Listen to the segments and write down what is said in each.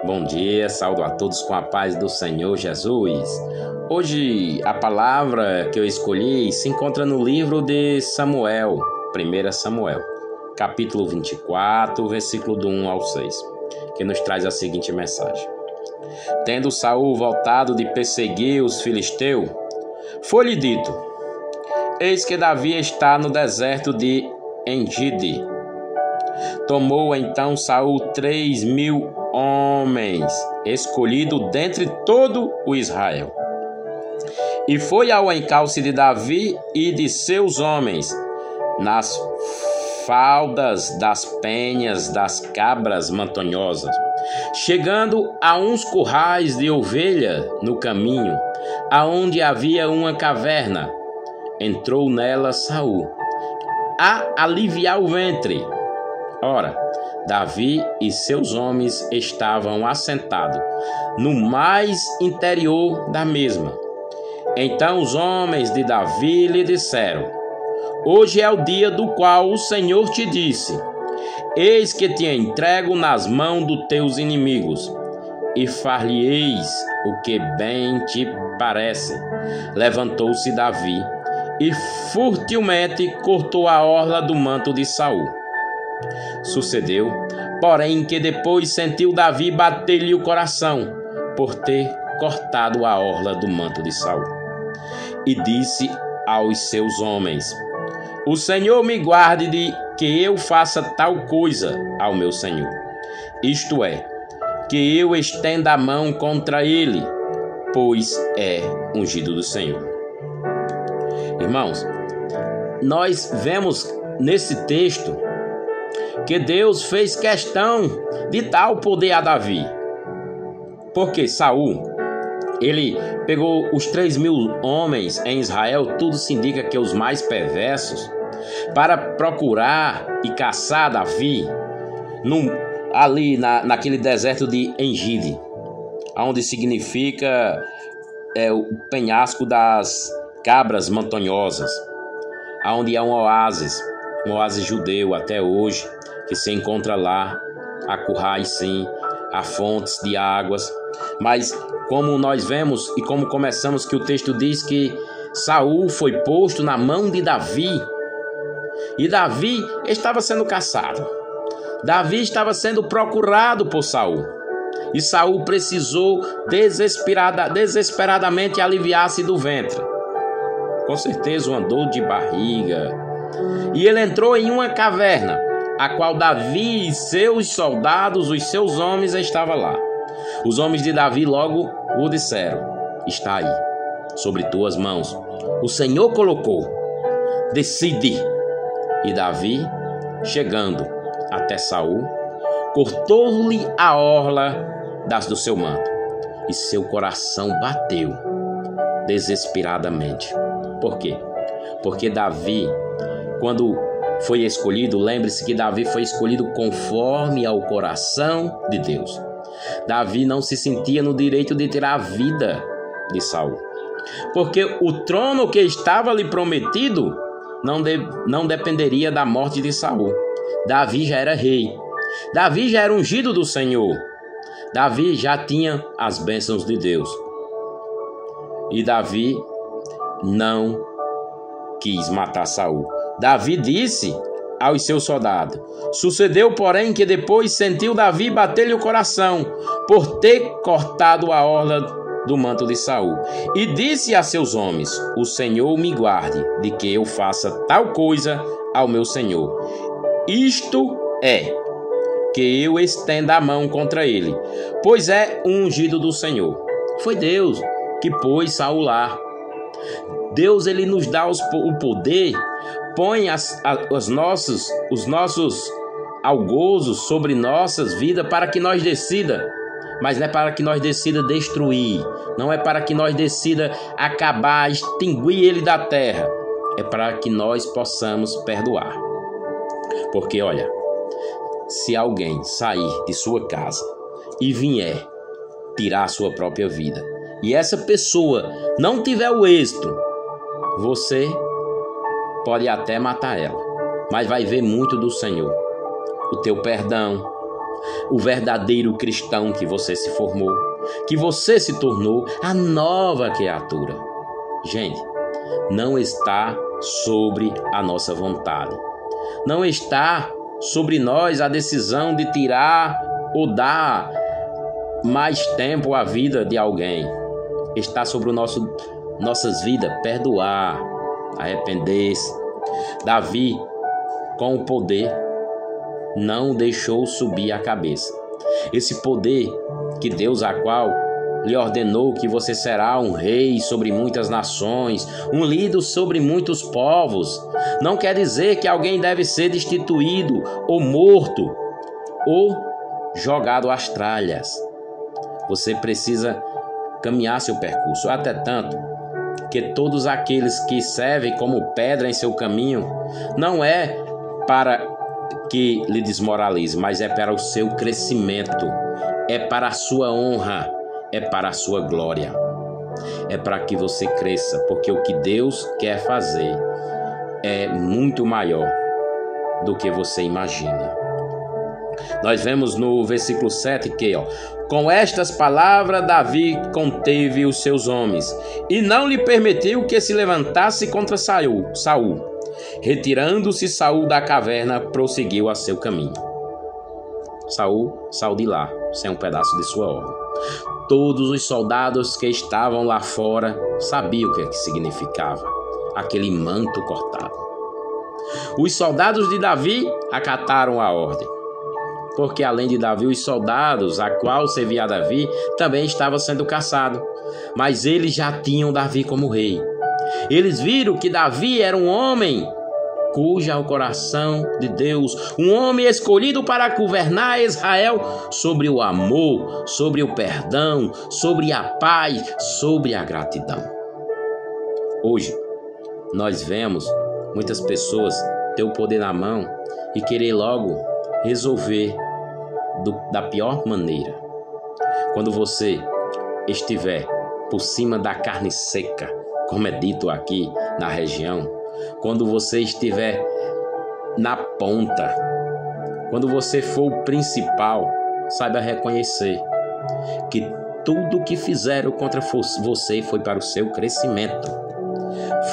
Bom dia, saúdo a todos com a paz do Senhor Jesus. Hoje a palavra que eu escolhi se encontra no livro de Samuel, 1 Samuel, capítulo 24, versículo do 1 ao 6, que nos traz a seguinte mensagem. Tendo Saul voltado de perseguir os filisteus, foi-lhe dito: eis que Davi está no deserto de Engide. Tomou então Saul 3.000 homens, escolhidos dentre todo o Israel, e foi ao encalce de Davi e de seus homens, nas faldas das penhas das cabras montanhosas, chegando a uns currais de ovelha no caminho, aonde havia uma caverna. Entrou nela Saul, a aliviar o ventre. Ora, Davi e seus homens estavam assentados no mais interior da mesma. Então os homens de Davi lhe disseram: hoje é o dia do qual o Senhor te disse: eis que te entrego nas mãos dos teus inimigos, e far-lhe-eis o que bem te parece. Levantou-se Davi e furtivamente cortou a orla do manto de Saul. Sucedeu, porém, que depois sentiu Davi bater-lhe o coração por ter cortado a orla do manto de Saul. E disse aos seus homens: o Senhor me guarde de que eu faça tal coisa ao meu Senhor, isto é, que eu estenda a mão contra ele, pois é ungido do Senhor. Irmãos, nós vemos nesse texto que Deus fez questão de dar o poder a Davi. Porque Saul, ele pegou os 3.000 homens em Israel, tudo se indica que os mais perversos, para procurar e caçar Davi ali naquele deserto de Engide, onde significa o penhasco das cabras montanhosas, onde há um oásis judeu até hoje, que se encontra lá. Há currais, sim, há fontes de águas, mas como nós vemos e como começamos, que o texto diz que Saul foi posto na mão de Davi, e Davi estava sendo caçado. Davi estava sendo procurado por Saul, e Saul precisou desesperadamente aliviar-se do ventre. Com certeza uma dor de barriga. E ele entrou em uma caverna, a qual Davi e seus soldados, os seus homens, estavam lá. Os homens de Davi logo o disseram: está aí, sobre tuas mãos. O Senhor colocou. Decide. E Davi, chegando até Saul, cortou-lhe a orla do seu manto, e seu coração bateu desesperadamente. Por quê? Porque Davi, quando foi escolhido, lembre-se que Davi foi escolhido conforme ao coração de Deus. Davi não se sentia no direito de tirar a vida de Saul, porque o trono que estava lhe prometido não dependeria da morte de Saul. Davi já era rei, Davi já era ungido do Senhor, Davi já tinha as bênçãos de Deus. E Davi não quis matar Saul. Davi disse aos seus soldados: sucedeu, porém, que depois sentiu Davi bater-lhe o coração por ter cortado a orla do manto de Saul. E disse a seus homens: o Senhor me guarde de que eu faça tal coisa ao meu Senhor, isto é, que eu estenda a mão contra ele, pois é um ungido do Senhor. Foi Deus que pôs Saul lá. Deus, ele nos dá o poder, põe os nossos algozos sobre nossas vidas para que nós decida, mas não é para que nós decida destruir, não é para que nós decida acabar, extinguir ele da terra, é para que nós possamos perdoar. Porque olha, se alguém sair de sua casa e vier tirar a sua própria vida, e essa pessoa não tiver o êxito, você pode até matar ela, mas vai ver muito do Senhor, o teu perdão, o verdadeiro cristão que você se formou, que você se tornou a nova criatura. Gente, não está sobre a nossa vontade. Não está sobre nós a decisão de tirar ou dar mais tempo à vida de alguém. Está sobre nossas vidas perdoar, arrepender-se. Davi, com o poder, não deixou subir a cabeça. Esse poder que Deus, a qual lhe ordenou que você será um rei sobre muitas nações, um líder sobre muitos povos, não quer dizer que alguém deve ser destituído ou morto ou jogado às tralhas. Você precisa caminhar seu percurso, até tanto que todos aqueles que servem como pedra em seu caminho não é para que lhe desmoralize, mas é para o seu crescimento, é para a sua honra, é para a sua glória, é para que você cresça, porque o que Deus quer fazer é muito maior do que você imagina. Nós vemos no versículo 7 que, com estas palavras Davi conteve os seus homens e não lhe permitiu que se levantasse contra Saul. Retirando-se Saul da caverna, prosseguiu a seu caminho. Saul saiu de lá, sem um pedaço de sua ordem. Todos os soldados que estavam lá fora sabiam o que significava aquele manto cortado. Os soldados de Davi acataram a ordem, porque além de Davi, os soldados a qual servia Davi também estavam sendo caçados, mas eles já tinham Davi como rei. Eles viram que Davi era um homem cuja o coração de Deus, um homem escolhido para governar Israel sobre o amor, sobre o perdão, sobre a paz, sobre a gratidão. Hoje, nós vemos muitas pessoas ter o poder na mão e querer logo resolver da pior maneira. Quando você estiver por cima da carne seca, como é dito aqui na região, quando você estiver na ponta, quando você for o principal, saiba reconhecer que tudo que fizeram contra você foi para o seu crescimento,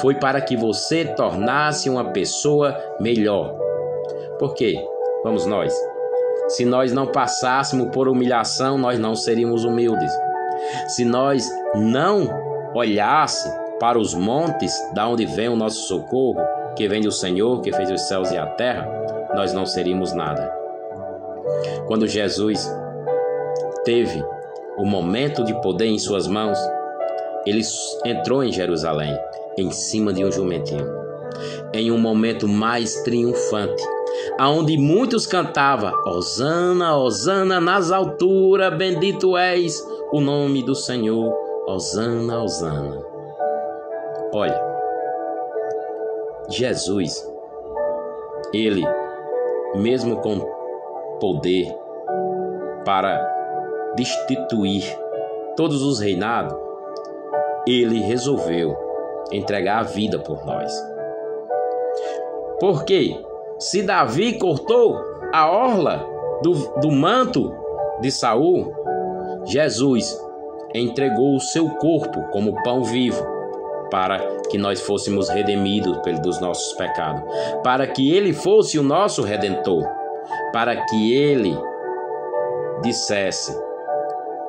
foi para que você tornasse uma pessoa melhor. Por quê? Vamos nós. Se nós não passássemos por humilhação, nós não seríamos humildes. Se nós não olhássemos para os montes, da onde vem o nosso socorro, que vem do Senhor, que fez os céus e a terra, nós não seríamos nada. Quando Jesus teve o momento de poder em suas mãos, ele entrou em Jerusalém, em cima de um jumentinho, em um momento mais triunfante, aonde muitos cantavam: Hosana, Hosana nas alturas, bendito és o nome do Senhor, Hosana, Hosana. Olha, Jesus, ele, mesmo com poder para destituir todos os reinados, ele resolveu entregar a vida por nós. Porque se Davi cortou a orla do manto de Saul, Jesus entregou o seu corpo como pão vivo, para que nós fôssemos redimidos dos nossos pecados, para que ele fosse o nosso Redentor, para que ele dissesse: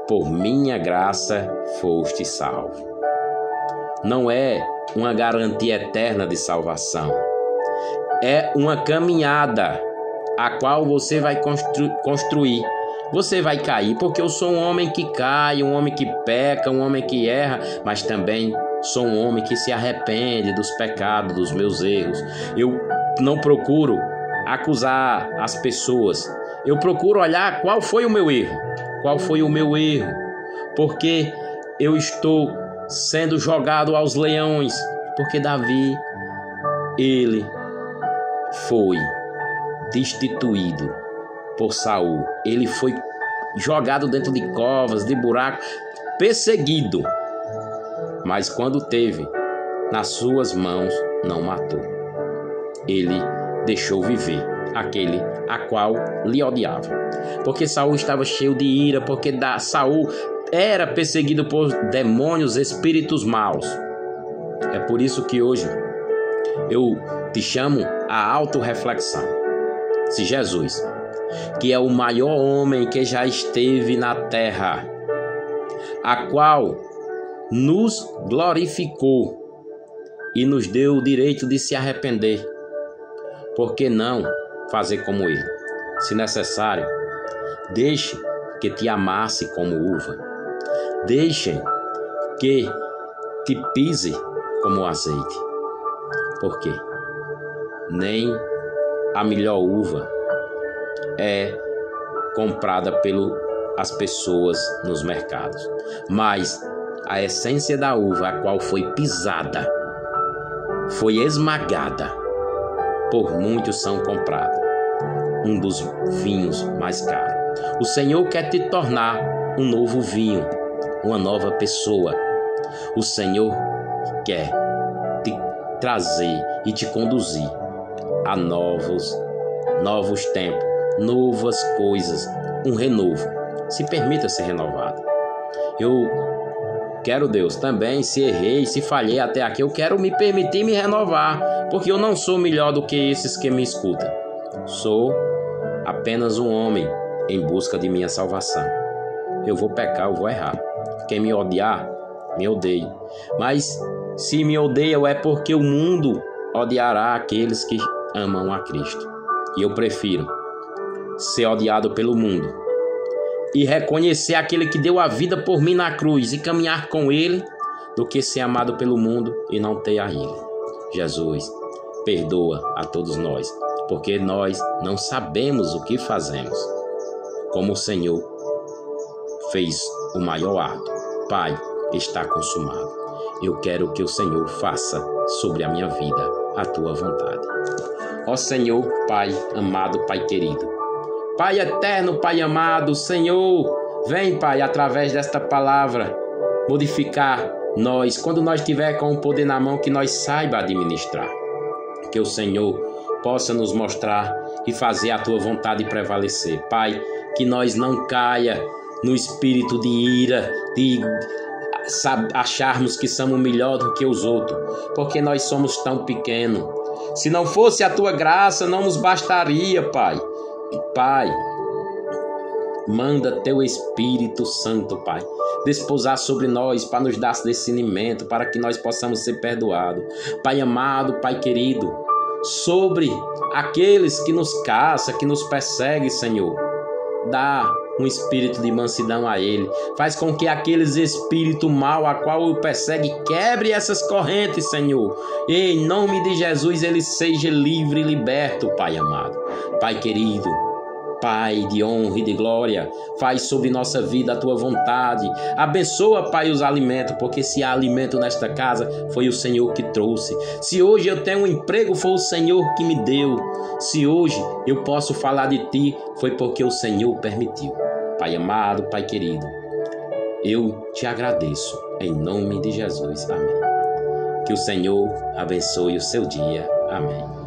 por minha graça foste salvo. Não é uma garantia eterna de salvação, é uma caminhada a qual você vai construir. Você vai cair, porque eu sou um homem que cai, um homem que peca, um homem que erra, mas também sou um homem que se arrepende dos pecados, dos meus erros. Eu não procuro acusar as pessoas. Eu procuro olhar qual foi o meu erro. Qual foi o meu erro? Porque eu estou sendo jogado aos leões. Porque Davi, ele foi destituído por Saul. Ele foi jogado dentro de covas, de buracos, perseguido. Mas quando teve nas suas mãos, não matou. Ele deixou viver aquele a qual lhe odiava. Porque Saul estava cheio de ira, porque Saul era perseguido por demônios, espíritos maus. É por isso que hoje eu te chamo à autorreflexão. Se Jesus, que é o maior homem que já esteve na terra, a qual nos glorificou e nos deu o direito de se arrepender, por que não fazer como ele? Se necessário, deixe que te amasse como uva, deixe que te pise como azeite, porque nem a melhor uva é comprada pelas pessoas nos mercados, mas a essência da uva, a qual foi pisada, foi esmagada, por muitos são comprados, um dos vinhos mais caros. O Senhor quer te tornar um novo vinho, uma nova pessoa. O Senhor quer te trazer e te conduzir a novos tempos, novas coisas, um renovo. Se permita ser renovado. Eu quero, Deus, também, se errei, se falhei até aqui, eu quero me permitir me renovar, porque eu não sou melhor do que esses que me escutam. Sou apenas um homem em busca de minha salvação. Eu vou pecar, eu vou errar. Quem me odiar, me odeie. Mas se me odeiam é porque o mundo odiará aqueles que amam a Cristo. E eu prefiro ser odiado pelo mundo e reconhecer aquele que deu a vida por mim na cruz e caminhar com ele, do que ser amado pelo mundo e não ter a ele. Jesus, perdoa a todos nós, porque nós não sabemos o que fazemos. Como o Senhor fez o maior ato, Pai, está consumado. Eu quero que o Senhor faça sobre a minha vida a tua vontade. Ó Senhor, Pai amado, Pai querido, Pai eterno, Pai amado, Senhor, vem, Pai, através desta palavra, modificar nós, quando nós tiver com o poder na mão, que nós saiba administrar. Que o Senhor possa nos mostrar e fazer a tua vontade prevalecer. Pai, que nós não caia no espírito de ira, de acharmos que somos melhor do que os outros, porque nós somos tão pequenos. Se não fosse a tua graça, não nos bastaria, Pai. Pai, manda teu Espírito Santo, Pai, desposar sobre nós para nos dar discernimento, para que nós possamos ser perdoados. Pai amado, Pai querido, sobre aqueles que nos caçam, que nos perseguem, Senhor, dá um espírito de mansidão a ele. Faz com que aqueles espíritos maus a qual o persegue quebre essas correntes, Senhor. E em nome de Jesus ele seja livre e liberto, Pai amado. Pai querido, Pai de honra e de glória, faz sobre nossa vida a tua vontade. Abençoa, Pai, os alimentos, porque se há alimento nesta casa, foi o Senhor que trouxe. Se hoje eu tenho um emprego, foi o Senhor que me deu. Se hoje eu posso falar de ti, foi porque o Senhor permitiu. Pai amado, Pai querido, eu te agradeço em nome de Jesus. Amém. Que o Senhor abençoe o seu dia. Amém.